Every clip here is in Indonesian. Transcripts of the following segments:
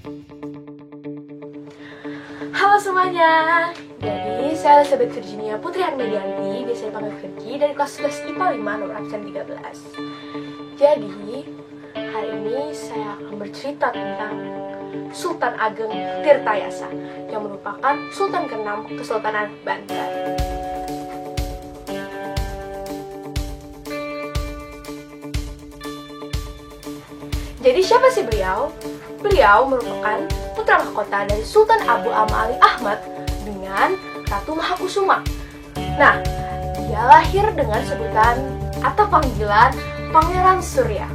Halo semuanya, jadi saya Elizabeth Virginia Putri Harmedianti, biasanya panggil Virgi, dari kelas 11 IPA 5 nomor absen 13. Jadi, hari ini saya akan bercerita tentang Sultan Ageng Tirtayasa yang merupakan Sultan ke-6 Kesultanan Banten. Jadi siapa sih beliau? Beliau merupakan putra mahkota dari Sultan Abu Ama Ali Ahmad dengan Ratu Mahakusuma. Nah, dia lahir dengan sebutan atau panggilan Pangeran Surya.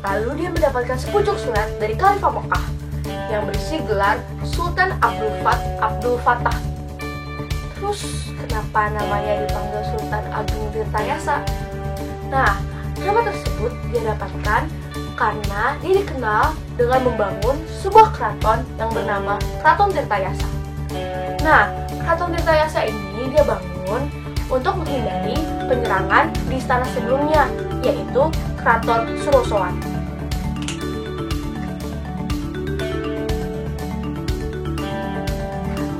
Lalu dia mendapatkan sepucuk surat dari Khalifah Mekah yang berisi gelar Sultan Abdul Fattah. Terus kenapa namanya dipanggil Sultan Ageng Tirtayasa? Nah, nama tersebut dia dapatkan karena dia dikenal dengan membangun sebuah keraton yang bernama Keraton Tirtayasa. Nah, Keraton Tirtayasa ini dia bangun untuk menghindari penyerangan di istana sebelumnya, yaitu Keraton Surosoan.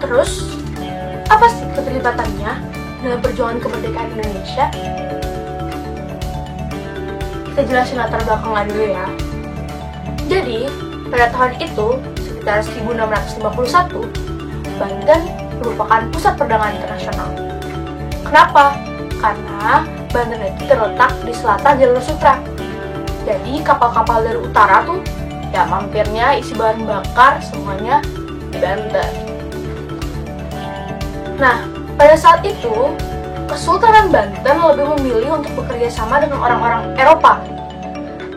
Terus, apa sih keterlibatannya dalam perjuangan kemerdekaan Indonesia? Kita jelasin latar belakangnya dulu ya. Jadi, pada tahun itu, sekitar 1651, Banten merupakan pusat perdagangan internasional. Kenapa? Karena Banten itu terletak di selatan Jalur Sutra. Jadi, kapal-kapal dari utara tuh, ya mampirnya isi bahan bakar semuanya di Banten. Nah, pada saat itu, Kesultanan Banten lebih memilih untuk bekerja sama dengan orang-orang Eropa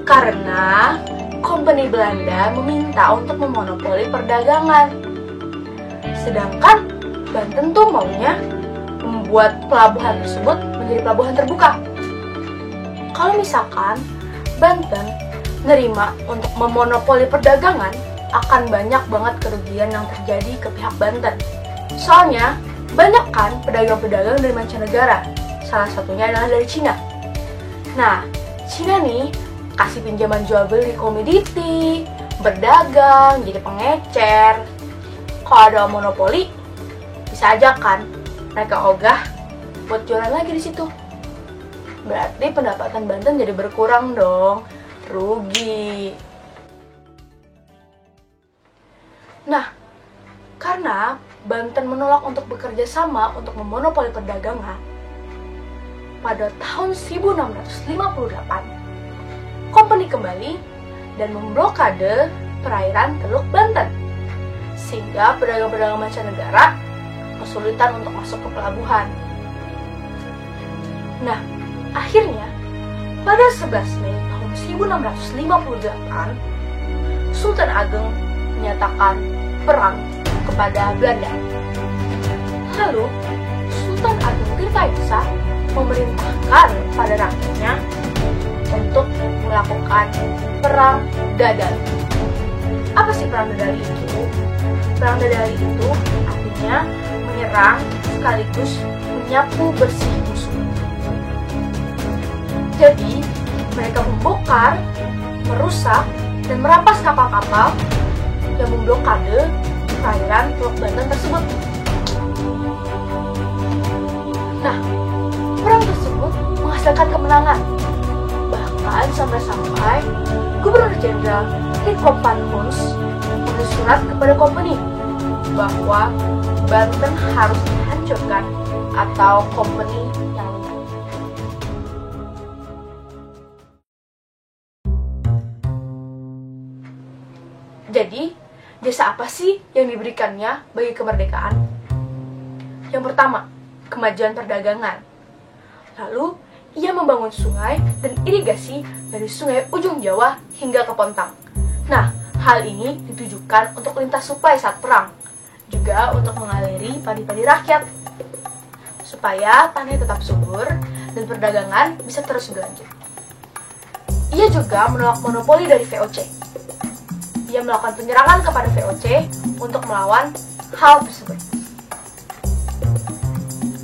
karena Kompeni Belanda meminta untuk memonopoli perdagangan. Sedangkan Banten tuh maunya membuat pelabuhan tersebut menjadi pelabuhan terbuka. Kalau misalkan Banten nerima untuk memonopoli perdagangan, akan banyak banget kerugian yang terjadi ke pihak Banten. Soalnya banyak kan pedagang-pedagang dari mancanegara, salah satunya adalah dari Cina. Nah, Cina nih kasih pinjaman jual beli komoditi, berdagang, jadi pengecer. Kalau ada monopoli, bisa aja kan mereka ogah buat jualan lagi di situ. Berarti pendapatan Banten jadi berkurang dong, rugi. Nah, karena Banten menolak untuk bekerja sama untuk memonopoli perdagangan, pada tahun 1658, Kompeni kembali dan memblokade perairan Teluk Banten, sehingga pedagang-pedagang mancanegara kesulitan untuk masuk ke pelabuhan. Nah, akhirnya pada 11 Mei tahun 1658, Sultan Ageng menyatakan perang kepada Belanda. Lalu, Sultan Ageng Tirtayasa memerintahkan pada rakyatnya untuk melakukan perang dadali. Apa sih perang dadali itu? Perang dadali itu artinya menyerang sekaligus menyapu bersih musuh. Jadi, mereka membongkar, merusak, dan merampas kapal-kapal yang memblokade perairan Teluk Banten tersebut. Nah, perang tersebut menghasilkan kemenangan. Bahkan sampai-sampai Gubernur Jenderal Hickox van Huns menulis surat kepada Kompeni bahwa Banten harus dihancurkan atau Kompeni yang menang. Jadi, jasa apa sih yang diberikannya bagi kemerdekaan? Yang pertama, kemajuan perdagangan. Lalu, ia membangun sungai dan irigasi dari sungai ujung Jawa hingga ke Pontang. Nah, hal ini ditujukan untuk lintas suplai saat perang, juga untuk mengaliri padi-padi rakyat, supaya tanah tetap subur dan perdagangan bisa terus berlanjut. Ia juga menolak monopoli dari VOC. Ia melakukan penyerangan kepada VOC untuk melawan hal tersebut.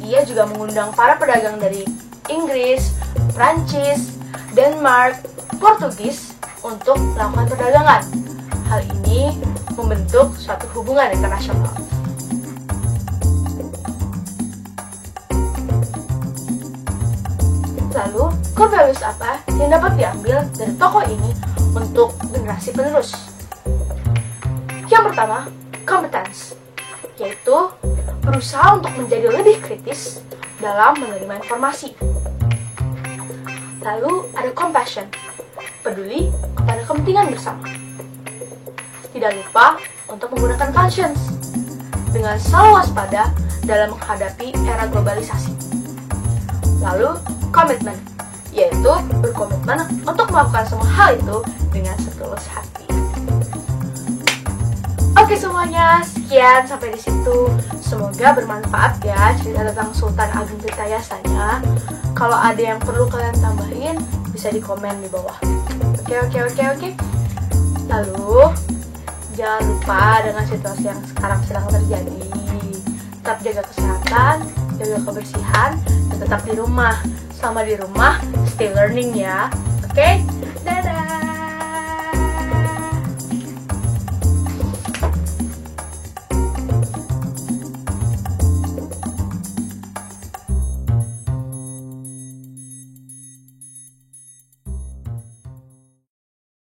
Ia juga mengundang para pedagang dari Inggris, Prancis, Denmark, Portugis untuk melakukan perdagangan. Hal ini membentuk suatu hubungan internasional. Lalu, core values apa yang dapat diambil dari tokoh ini untuk generasi penerus? Yang pertama, competence, yaitu berusaha untuk menjadi lebih kritis dalam menerima informasi. Lalu ada compassion, peduli kepada kepentingan bersama. Tidak lupa untuk menggunakan conscience dengan selalu waspada dalam menghadapi era globalisasi. Lalu komitmen, yaitu berkomitmen untuk melakukan semua hal itu dengan setulus hati. Oke semuanya, sekian sampai di situ. Semoga bermanfaat ya cerita tentang Sultan Agung Tirtayasanya. Kalau ada yang perlu kalian tambahin, bisa di komen di bawah. Oke. Lalu jangan lupa dengan situasi yang sekarang sedang terjadi, tetap jaga kesehatan, jaga kebersihan, dan tetap di rumah. Selama di rumah, stay learning ya. Oke? Dadah!